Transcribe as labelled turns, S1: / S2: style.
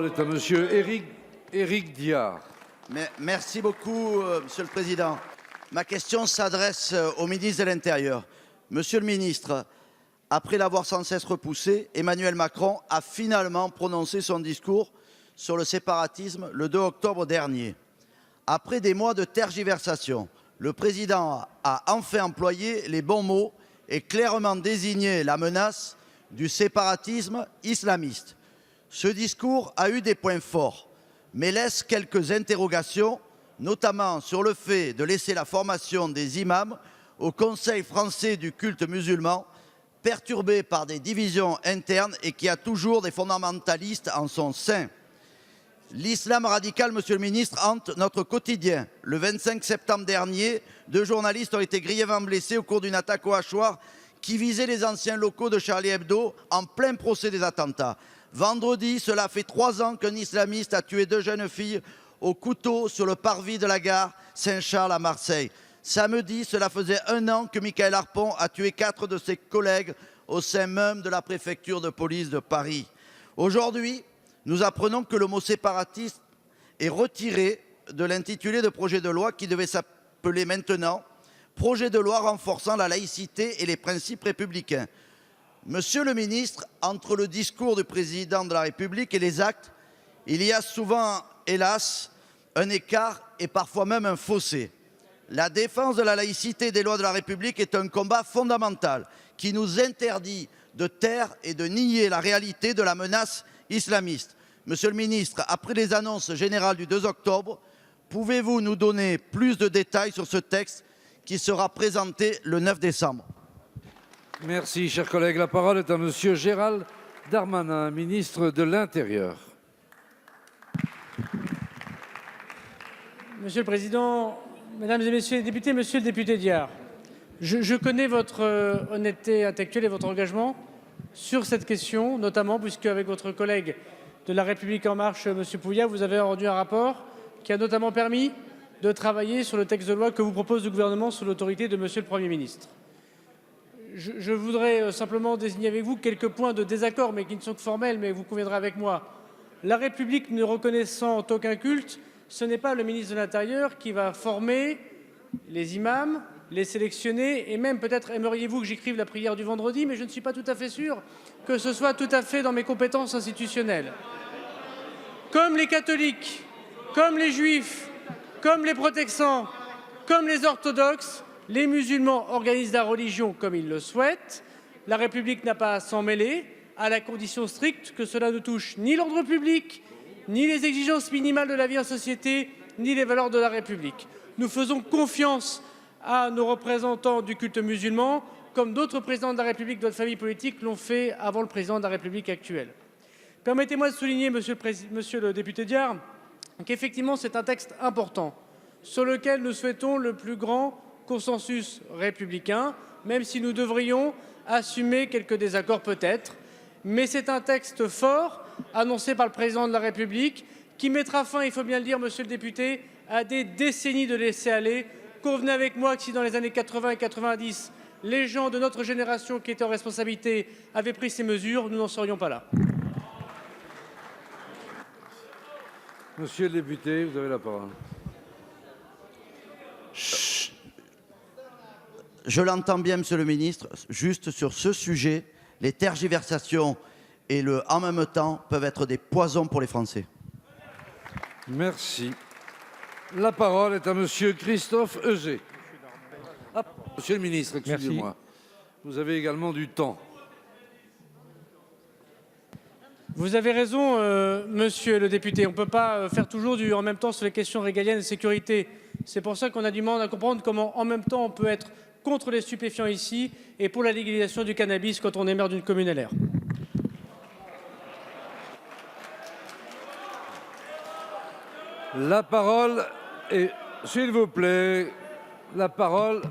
S1: parole est à monsieur Éric Diard.
S2: Merci beaucoup, Monsieur le Président. Ma question s'adresse au ministre de l'Intérieur. Monsieur le ministre, après l'avoir sans cesse repoussé, Emmanuel Macron a finalement prononcé son discours sur le séparatisme le 2 octobre dernier. Après des mois de tergiversation, le président a enfin employé les bons mots et clairement désigné la menace du séparatisme islamiste. Ce discours a eu des points forts, mais laisse quelques interrogations, notamment sur le fait de laisser la formation des imams au Conseil français du culte musulman, perturbé par des divisions internes et qui a toujours des fondamentalistes en son sein. L'islam radical, monsieur le ministre, hante notre quotidien. Le 25 septembre dernier, 2 journalistes ont été grièvement blessés au cours d'une attaque au hachoir qui visait les anciens locaux de Charlie Hebdo en plein procès des attentats. Vendredi, cela fait 3 ans qu'un islamiste a tué 2 jeunes filles au couteau sur le parvis de la gare Saint-Charles à Marseille. Samedi, cela faisait 1 an que Michael Harpon a tué 4 de ses collègues au sein même de la préfecture de police de Paris. Aujourd'hui, nous apprenons que le mot séparatiste est retiré de l'intitulé de projet de loi qui devait s'appeler maintenant projet de loi renforçant la laïcité et les principes républicains. Monsieur le ministre, entre le discours du président de la République et les actes, il y a souvent, hélas, un écart et parfois même un fossé. La défense de la laïcité et des lois de la République est un combat fondamental qui nous interdit de taire et de nier la réalité de la menace islamiste. Monsieur le ministre, après les annonces générales du 2 octobre, pouvez-vous nous donner plus de détails sur ce texte qui sera présenté le 9 décembre?
S1: Merci, cher collègue. La parole est à monsieur Gérald Darmanin, ministre de l'Intérieur.
S3: Monsieur le Président, Mesdames et Messieurs les députés, Monsieur le député Diard, je connais votre honnêteté intellectuelle et votre engagement sur cette question, notamment puisque avec votre collègue de La République En Marche, Monsieur Pouya, vous avez rendu un rapport qui a notamment permis de travailler sur le texte de loi que vous propose le gouvernement sous l'autorité de Monsieur le Premier ministre. Je voudrais simplement désigner avec vous quelques points de désaccord, mais qui ne sont que formels, mais vous conviendrez avec moi. La République ne reconnaissant aucun culte, ce n'est pas le ministre de l'Intérieur qui va former les imams, les sélectionner, et même peut-être aimeriez-vous que j'écrive la prière du vendredi, mais je ne suis pas tout à fait sûr que ce soit tout à fait dans mes compétences institutionnelles. Comme les catholiques, comme les juifs, comme les protestants, comme les orthodoxes, les musulmans organisent la religion comme ils le souhaitent. La République n'a pas à s'en mêler, à la condition stricte que cela ne touche ni l'ordre public, ni les exigences minimales de la vie en société, ni les valeurs de la République. Nous faisons confiance à nos représentants du culte musulman, comme d'autres présidents de la République, d'autres familles politiques l'ont fait avant le président de la République actuelle. Permettez-moi de souligner, monsieur le député Diard, qu'effectivement c'est un texte important sur lequel nous souhaitons le plus grand consensus républicain, même si nous devrions assumer quelques désaccords peut-être. Mais c'est un texte fort, annoncé par le président de la République, qui mettra fin, il faut bien le dire, monsieur le député, à des décennies de laisser-aller. Convenez avec moi que si dans les années 80 et 90, les gens de notre génération qui étaient en responsabilité avaient pris ces mesures, nous n'en serions pas là.
S1: Monsieur le député, vous avez la parole.
S2: Je l'entends bien, monsieur le ministre. Juste sur ce sujet, les tergiversations et le « en même temps » peuvent être des poisons pour les Français.
S1: Merci. La parole est à monsieur Christophe Euzet. Ah, monsieur le ministre, excusez-moi. Vous avez également du temps.
S3: Vous avez raison, monsieur le député. On ne peut pas faire toujours du « en même temps » sur les questions régaliennes de sécurité. C'est pour ça qu'on a du mal à comprendre comment, en même temps, on peut être contre les stupéfiants ici et pour la légalisation du cannabis quand on est maire d'une commune LR.
S1: La parole est, s'il vous plaît, la parole